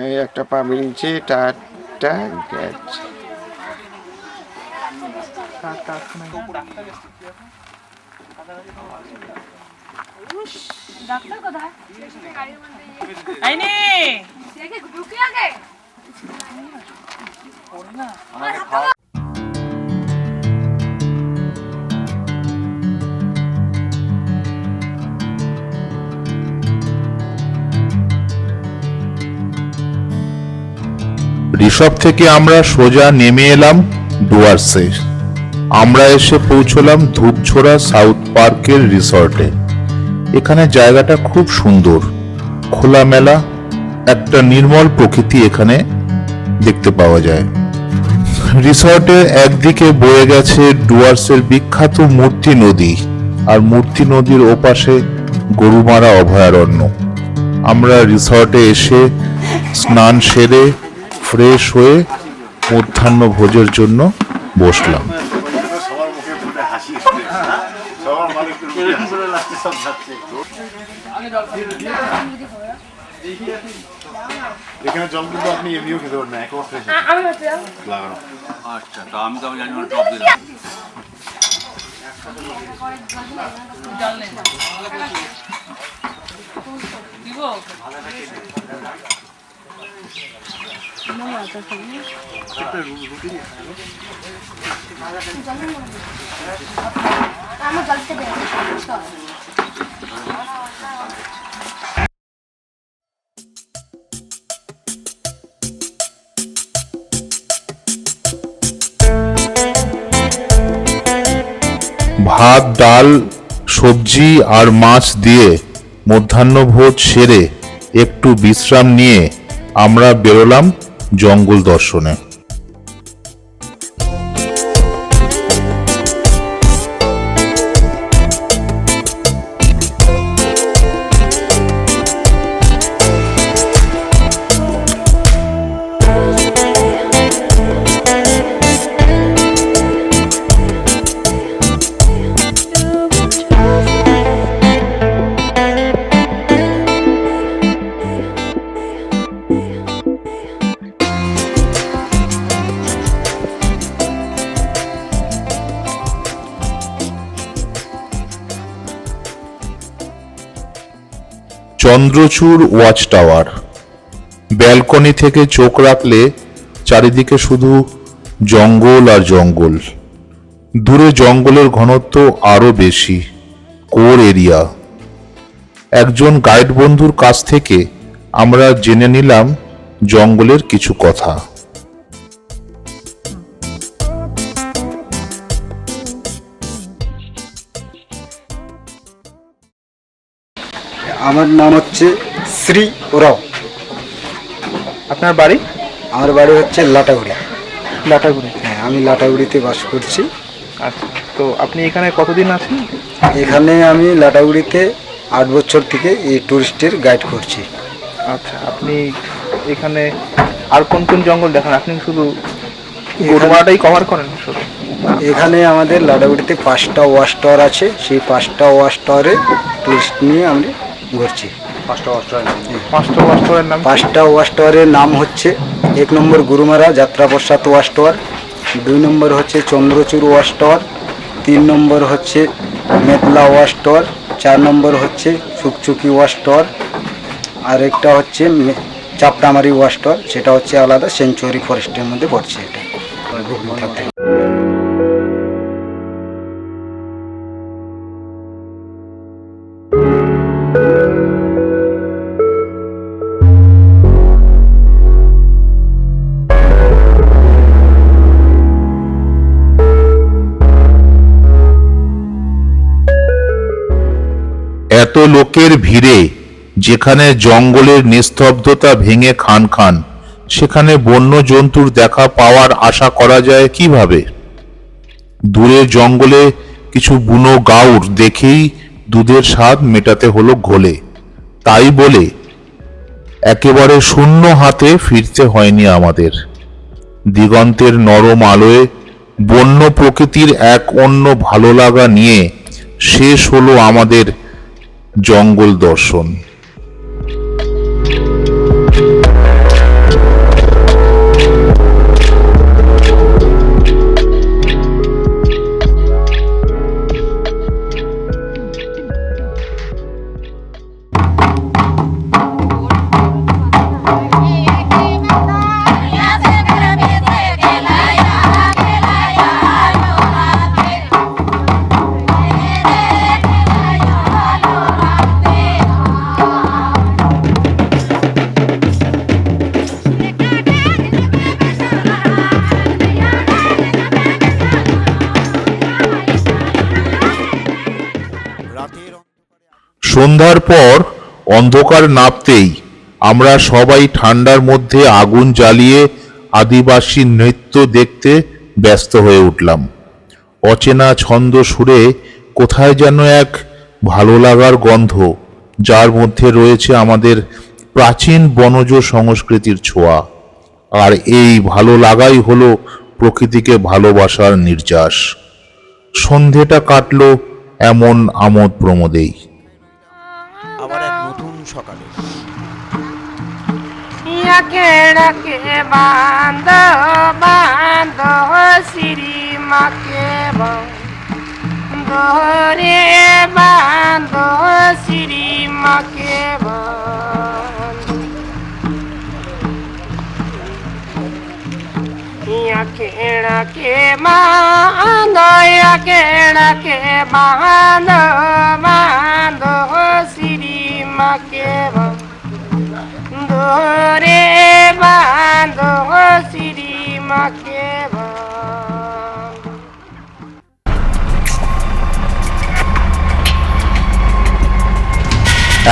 এই একটা পা মিলছে, টাটা গেছে। ডাক্তার কোথায়? আইনি দেখে ঢুকে আগে ঋষভ থেকে আমরা সোজা নেমে এলাম ডুয়ার্সে। আমরা এসে পৌঁছলাম ধূপঝোড়া সাউথ পার্কের রিসর্টে। এখানে জায়গাটা খুব সুন্দর, খোলামেলা, একটা নির্মল প্রকৃতি এখানে দেখতে পাওয়া যায়। রিসর্টের একদিকে বয়ে গেছে ডুয়ার্সের বিখ্যাত মূর্তি নদী, আর মূর্তি নদীর ওপাশে গরুমারা অভয়ারণ্য। আমরা রিসর্টে এসে স্নান সেরে ফ্রেশ হয়ে মধ্যাহ্ন ভোজের জন্য বসলাম। এখানে জল কিন্তু আপনি এমনিও খেতে পারেন না, একবার ফ্রেশ আমি হচ্ছে লাগানো। আচ্ছা, তো আমি তো জানি না টপ দিলাম। জল নেই দিব আমার জলতে দে ভাত, ডাল, সবজি আর মাছ দিয়ে মধ্যাহ্নভোজ সেরে একটু বিশ্রাম নিয়ে আমরা বেরোলাম জঙ্গল দর্শনে। Chandrachur watch tower. ব্যালকনি থেকে চোখ রাখলে চারিদিকে শুধু জঙ্গল আর জঙ্গল। দূরে জঙ্গলের ঘনত্ব আরো বেশি, কোর এরিয়া। একজন গাইড বন্ধুর কাছ থেকে আমরা জেনে নিলাম জঙ্গলের কিছু কথা। আমার নাম হচ্ছে শ্রী ওরাও। আপনার বাড়ি? আমার বাড়ি হচ্ছে লাটাগুড়ি। লাটাগুড়ি? হ্যাঁ, আমি লাটাগুড়িতে বাস করছি। আচ্ছা, তো আপনি এখানে কতদিন আছেন? এখানে আমি লাটাগুড়িতে 8 বছর থেকে এই টুরিস্টের গাইড করছি। আচ্ছা, আপনি এখানে আর কোন কোন জঙ্গল দেখান? আপনি শুধু গরুমারাটাই কভার করেন শুধু? এখানে আমাদের লাটাগুড়িতে 5টা ওয়াচ টাওয়ার আছে, সেই 5টা ওয়াচ টাওয়ারে টুরিস্ট নিয়ে আমি ঘুরছি। 5টা ওয়াচ টাওয়ারের নাম? 5টা ওয়াচ টাওয়ারের নাম হচ্ছে 1 নম্বর গরুমারা যাত্রাপ্রসাদ ওয়াচ টাওয়ার, 2 নম্বর হচ্ছে চন্দ্রচূড় ওয়াচ টাওয়ার, 3 নম্বর হচ্ছে মেদলা ওয়াচ টাওয়ার, 4 নম্বর হচ্ছে সুকচুকি ওয়াচ টাওয়ার, আর একটা হচ্ছে চাপটামারি ওয়াচ টাওয়ার, সেটা হচ্ছে আলাদা সেঞ্চুরি ফরেস্টের মধ্যে পড়ছে। এটা এত লোকের ভিড়ে যেখানে জঙ্গলের নিস্তব্ধতা ভেঙে খান খান, সেখানে বন্য জন্তুর দেখা পাওয়ার আশা করা যায় কিভাবে? দূরে জঙ্গলে কিছু বুনো গাউর দেখেই দুধের স্বাদ মেটাতে হলো ঘোলে। তাই বলে একেবারে শূন্য হাতে ফিরতে হয়নি আমাদের। দিগন্তের নরম আলোয় বন্য প্রকৃতির এক অন্য ভালো লাগা নিয়ে শেষ হলো আমাদের জঙ্গল দর্শন। সন্ধ্যার পর অন্ধকার নামতেই আমরা সবাই ঠান্ডার মধ্যে আগুন জ্বালিয়ে আদিবাসী নৃত্য দেখতে ব্যস্ত হয়ে উঠলাম। অচেনা ছন্দ সুরে কোথায় যেন এক ভালো লাগার গন্ধ, যার মধ্যে রয়েছে আমাদের প্রাচীন বনজ সংস্কৃতির ছোঁয়া। আর এই ভালো লাগাই হলো প্রকৃতিকে ভালোবাসার নির্যাস। সন্ধেটা কাটলো এমন আমোদ প্রমোদেই। আবার এক নতুন সকালে ডাকে বান্ধ বান্ধ শ্রী মাকে বান্ধ রে বান্ধ শ্রী মাকে বান্ধ ডাকে বান্ধ ডাকে বান্ধ বান্ধ শ্রী মাকে বান্ধ রে বান্ধ শ্রী মাকে বান্ধ।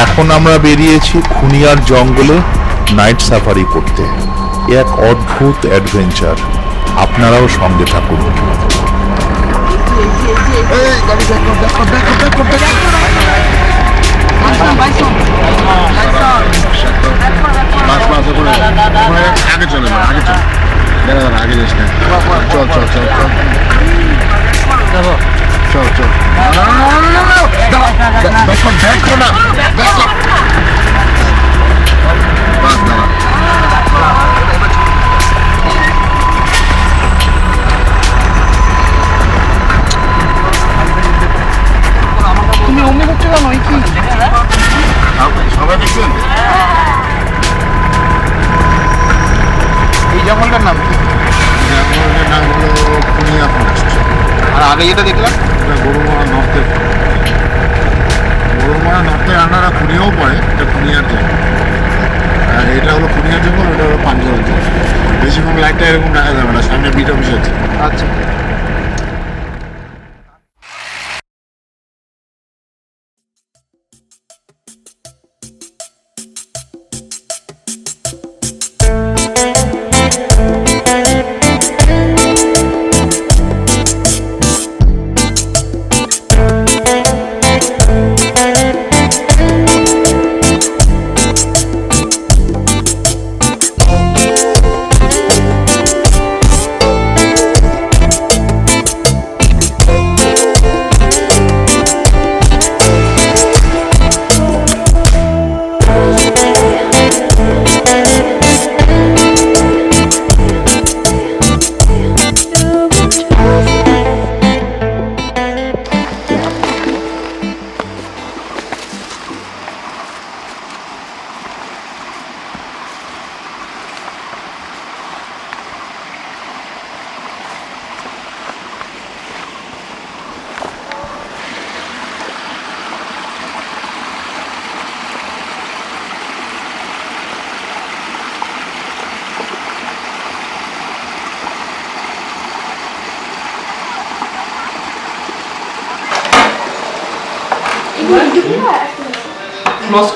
এখন আমরা বেরিয়েছি খুনিয়ার জঙ্গলে নাইট সাফারি করতে। এক অদ্ভুত অ্যাডভেঞ্চার, আপনারাও সঙ্গে থাকুন। আগে চলে আগে চল, দাঁড়া আগে যাস না, চল চল চল চল চল চল, দেখো না বাস দাঁড়া। তুমি অমনি করছো কেন? এই কি সবাই দেখছেন এই জঙ্গলটার নাম কি? জঙ্গলের নাম হলো খুনিয়া ফরেস্ট। আর আগে যেটা দেখলাম এটা গরুমারা নর্থে, গরুমারা নর্থে রান্নারা খুনিয়াও পড়ে, এটা খুনিয়ার জঙ্গল। আর এটা হলো খুনিয়ার জঙ্গল, ওটা হলো পাঞ্জাবের জঙ্গল। বেশিরভাগ লাইটটা এরকম দেখা যাবে না, সামনে বিট অফিস আছে। আচ্ছা,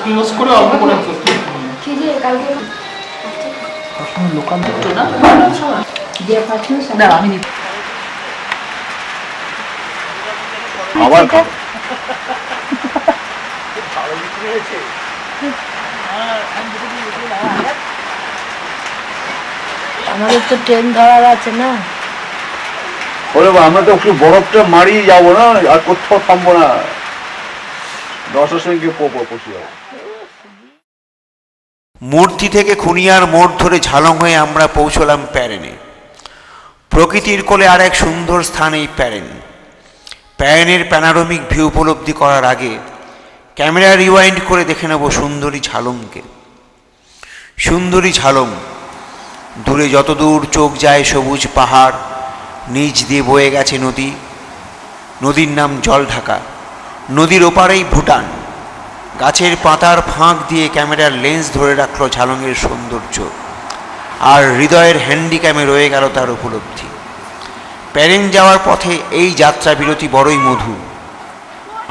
ক্লোজ করে অল্প করে লোকাল দিচ্ছ না? আমি আবার আমাদের তো ট্রেন ধরার আছে না। ওরে বা, আমরা তো একটু বরফটা মারিয়ে যাবো না, আর কোথাও থামবো না, 10টার সঙ্গে পৌঁছে যাবো। মূর্তি থেকে খুনিয়ার মোড় ধরে ঝালং হয়ে আমরা পৌঁছলাম প্যারেনে। প্রকৃতির কোলে আর এক সুন্দর স্থান এই প্যারেন। প্যারেনের প্যানোরামিক ভিউ উপলব্ধি করার আগে ক্যামেরা রিওয়াইন্ড করে দেখে নেব সুন্দরী ঝালংকে। সুন্দরী ঝালং, দূরে যতদূর চোখ যায় সবুজ পাহাড়, নিচ দিয়ে বয়ে গেছে নদী, নদীর নাম জলঢাকা। নদীর ওপারেই ভুটান। গাছের পাতার ফাঁক দিয়ে ক্যামেরার লেন্স ধরে রাখল ঝালংয়ের সৌন্দর্য, আর হৃদয়ের হ্যান্ডিক্যামে রয়ে গেল তার উপলব্ধি। প্যারেন যাওয়ার পথে এই যাত্রা বিরতি বড়ই মধুর।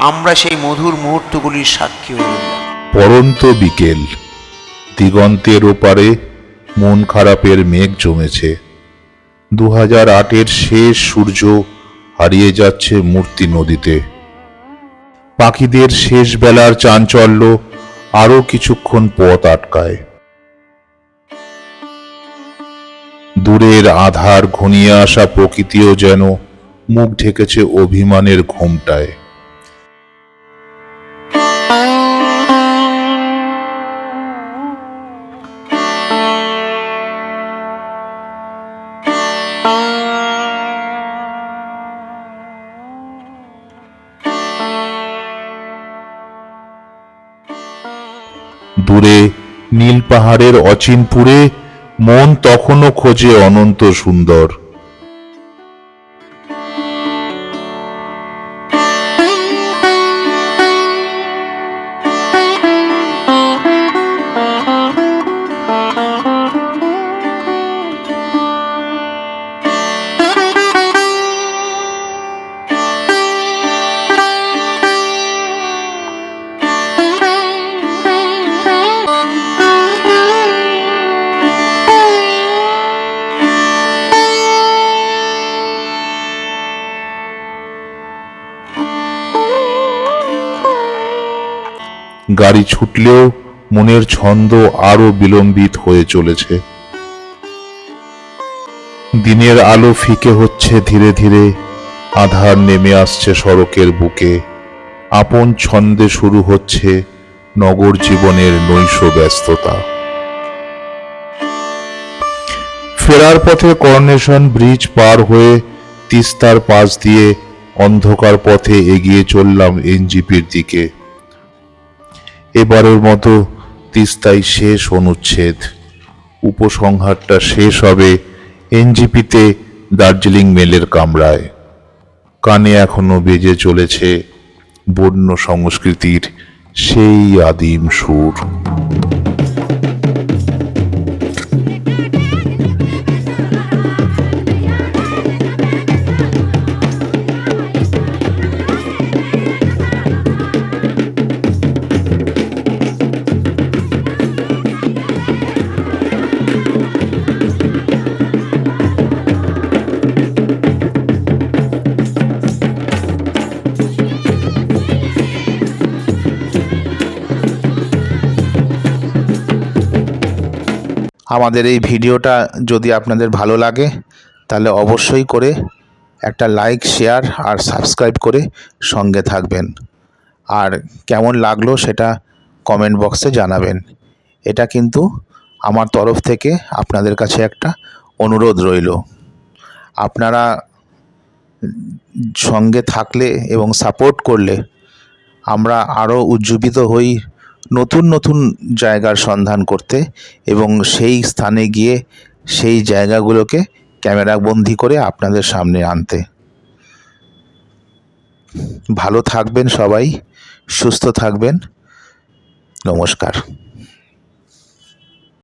আমরা সেই মধুর মুহূর্তগুলির সাক্ষী হয়ে রইলাম। পরন্ত বিকেল, দিগন্তের ওপারে মন খারাপের মেঘ জমেছে। 2008-এর শেষ সূর্য হারিয়ে যাচ্ছে মূর্তি নদীতে। পাখিদের শেষ বেলার চাঞ্চল্য আরো কিছুক্ষণ পথ আটকায়। দূরের আধার ঘনিয়ে আসা প্রকৃতিও যেন মুখ ঢেকেছে অভিমানের ঘোমটায়। দূরে নীল পাহাড়ের অচিনপুরে মন তখনও খোঁজে অনন্ত সুন্দর। গাড়ি ছুটলেও মনের ছন্দ আরো বিলম্বিত হয়ে চলেছে। দিনের আলো ফিকে হচ্ছে ধীরে ধীরে, আধার নেমে আসছে সড়কের বুকে। আপন ছন্দে শুরু হচ্ছে নগর জীবনের নৈশ ব্যস্ততা। ফেরার পথে করোনেশন ব্রিজ পার হয়ে তিস্তার পাশ দিয়ে অন্ধকার পথে এগিয়ে চললাম এনজিপির দিকে। এবারের মতো তিস্তায় শেষ অনুচ্ছেদ। উপসংহারটা শেষ হবে এনজিপিতে দার্জিলিং মেলের কামরায়। কানে এখনো বেজে চলেছে বন্য সংস্কৃতির সেই আদিম সুর। আমাদের এই ভিডিওটা যদি আপনাদের ভালো লাগে তাহলে অবশ্যই করে একটা লাইক, শেয়ার আর সাবস্ক্রাইব করে সঙ্গে থাকবেন। আর কেমন লাগলো সেটা কমেন্ট বক্সে জানাবেন। এটা কিন্তু আমার তরফ থেকে আপনাদের কাছে একটা অনুরোধ রইল। আপনারা সঙ্গে থাকলে এবং সাপোর্ট করলে আমরা আরও উজ্জীবিত হই নতুন নতুন জায়গার সন্ধান করতে এবং সেই স্থানে গিয়ে সেই জায়গাগুলোকে ক্যামেরাবন্দি করে আপনাদের সামনে আনতে। ভালো থাকবেন সবাই, সুস্থ থাকবেন। নমস্কার।